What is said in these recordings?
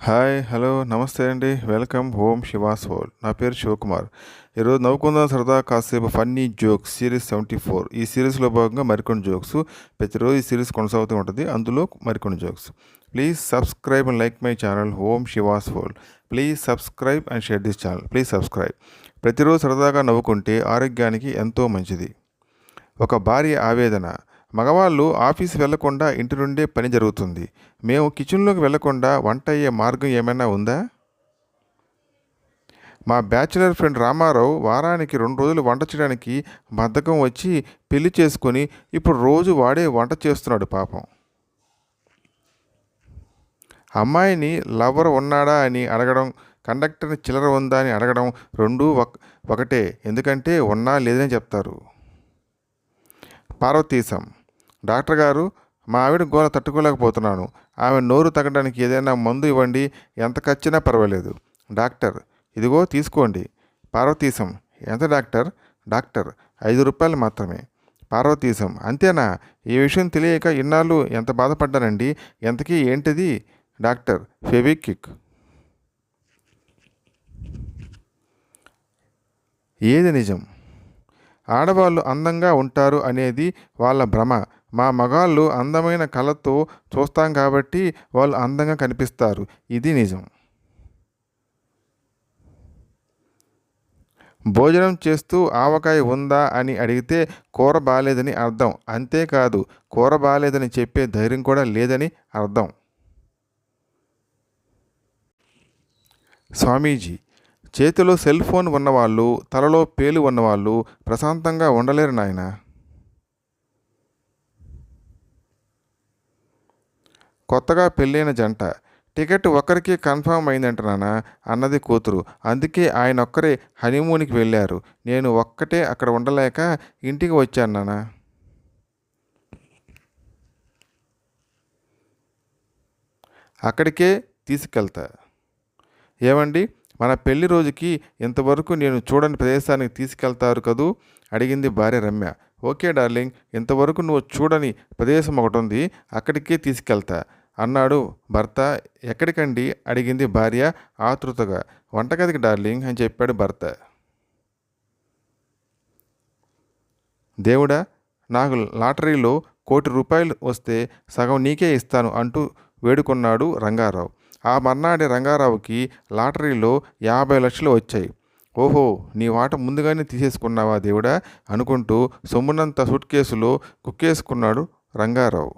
Hi hello నమస్తే అండి. Welcome home she was world. నా పేరు శివకుమార్. ఈరోజు నవ్వుకుందాం సరదా కాసేపు ఫన్నీ జోక్స్ సిరీస్ 74. ఈ సిరీస్లో భాగంగా మరికొన్ని జోక్స్. ప్రతిరోజు ఈ సిరీస్ కొనసాగుతూ ఉంటుంది. అందులో మరికొన్ని jokes. Please subscribe and like my channel home she was world. Please subscribe and share this channel. Please subscribe. ప్రతిరోజు సరదాగా నవ్వుకుంటే ఆరోగ్యానికి ఎంతో మంచిది. ఒక భార్య ఆవేదన. మగవాళ్ళు ఆఫీస్ వెళ్లకుండా ఇంటి నుండే పని జరుగుతుంది. మేము కిచెన్లోకి వెళ్లకుండా వంట అయ్యే మార్గం ఏమైనా ఉందా? మా బ్యాచిలర్ ఫ్రెండ్ రామారావు వారానికి 2 రోజులు వంట చేయడానికి బద్ధకం వచ్చి పెళ్లి చేసుకుని ఇప్పుడు రోజు వాడే వంట చేస్తున్నాడు పాపం. అమ్మాయిని లవర్ ఉన్నాడా అని అడగడం, కండక్టర్ని చిల్లర ఉందా అని అడగడం రెండూ ఒకటే. ఎందుకంటే ఉన్నా లేదని చెప్తారు. పార్వతీశం. డాక్టర్ గారు, మా ఆవిడ గోల తట్టుకోలేకపోతున్నాను. ఆమె నోరు తగ్గడానికి ఏదైనా మందు ఇవ్వండి, ఎంత ఖర్చునా పర్వాలేదు. డాక్టర్, ఇదిగో తీసుకోండి. పార్వతీశం, ఎంత డాక్టర్? డాక్టర్, 5 రూపాయలు మాత్రమే. పార్వతీశం, అంతేనా? ఈ విషయం తెలియక ఇన్నాళ్ళు ఎంత బాధపడ్డానండి. ఎంతకీ ఏంటిది? డాక్టర్, ఫెవిక్విక్. ఏది నిజం? ఆడవాళ్ళు అందంగా ఉంటారు అనేది వాళ్ళ భ్రమ. మా మగాళ్ళు అందమైన కళ్ళతో చూస్తాం కాబట్టి వాళ్ళు అందంగా కనిపిస్తారు. ఇది నిజం. భోజనం చేస్తూ ఆవకాయ ఉందా అని అడిగితే కూర బాలేదని అర్థం. అంతేకాదు, కూర బాలేదని చెప్పే ధైర్యం కూడా లేదని అర్థం. స్వామీజీ. చేతిలో సెల్ ఫోన్ ఉన్నవాళ్ళు, తలలో పేలు ఉన్నవాళ్ళు ప్రశాంతంగా ఉండలేరు నాయన. కొత్తగా పెళ్ళైన జంట. టికెట్ ఒక్కరికి కన్ఫర్మ్ అయిందంట నాన్న అన్నది కూతురు. అందుకే ఆయన ఒక్కరే హనీమూన్కి వెళ్ళారు. నేను ఒక్కటే అక్కడ ఉండలేక ఇంటికి వచ్చాను నాన్న. అక్కడికే తీసుకెళ్తా. ఏమండి, మన పెళ్లి రోజుకి ఇంతవరకు నేను చూడని ప్రదేశానికి తీసుకెళ్తారు కదూ అడిగింది భార్య రమ్య. ఓకే డార్లింగ్, ఇంతవరకు నువ్వు చూడని ప్రదేశం ఒకటి ఉంది, అక్కడికే తీసుకెళ్తా అన్నాడు భర్త. ఎక్కడికండి అడిగింది భార్య ఆతృతగా. వంటగదికి డార్లింగ్ అని చెప్పాడు భర్త. దేవుడా, నాకు లాటరీలో ₹1,00,00,000 వస్తే సగం నీకే ఇస్తాను అంటూ వేడుకున్నాడు రంగారావు. ఆ మర్నాటి రంగారావుకి లాటరీలో 50 లక్షలు వచ్చాయి. ఓహో, నీ వాట ముందుగానే తీసేసుకున్నావా దేవుడా అనుకుంటూ సొమ్మునంత సూట్ కేసులో కుక్కేసుకున్నాడు రంగారావు.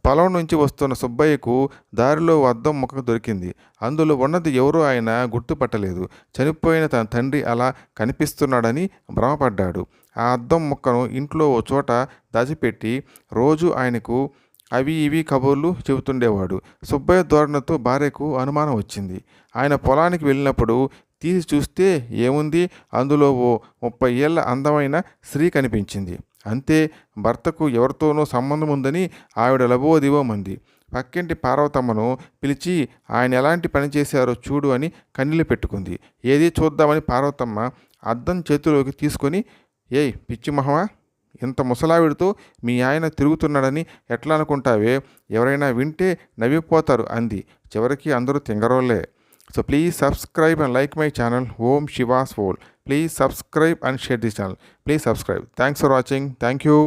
పొలం నుంచి వస్తున్న సుబ్బయ్యకు దారిలో అద్దం ముక్క దొరికింది. అందులో ఉన్నది ఎవరో ఆయన గుర్తుపట్టలేదు. చనిపోయిన తన తండ్రి అలా కనిపిస్తున్నాడని భ్రమపడ్డాడు. ఆ అద్దం ముక్కను ఇంట్లో ఓ చోట దాచిపెట్టి రోజు ఆయనకు అవి ఇవి కబుర్లు చెబుతుండేవాడు. సుబ్బయ్య ధోరణితో భార్యకు అనుమానం వచ్చింది. ఆయన పొలానికి వెళ్ళినప్పుడు తీసి చూస్తే ఏముంది, అందులో ఓ 30 ఏళ్ల అందమైన స్త్రీ కనిపించింది. అంతే, భర్తకు ఎవరితోనో సంబంధం ఉందని ఆవిడ లబోదిబోమంది. పక్కింటి పార్వతమ్మను పిలిచి ఆయన ఎలాంటి పని చేశారో చూడు అని కన్నీళ్లు పెట్టుకుంది. ఏది చూద్దామని పార్వతమ్మ అద్దం చేతిలోకి తీసుకొని, ఏయ్ పిచ్చి మహమా, ఇంత ముసలావిడితో మీ ఆయన తిరుగుతున్నాడని ఎట్లా అనుకుంటావే, ఎవరైనా వింటే నవ్విపోతారు అంది. చివరికి అందరూ తింగరోళ్ళే. So please subscribe and like my channel Om Shiva's World. Please subscribe and share this channel. Please subscribe. Thanks for watching. Thank you.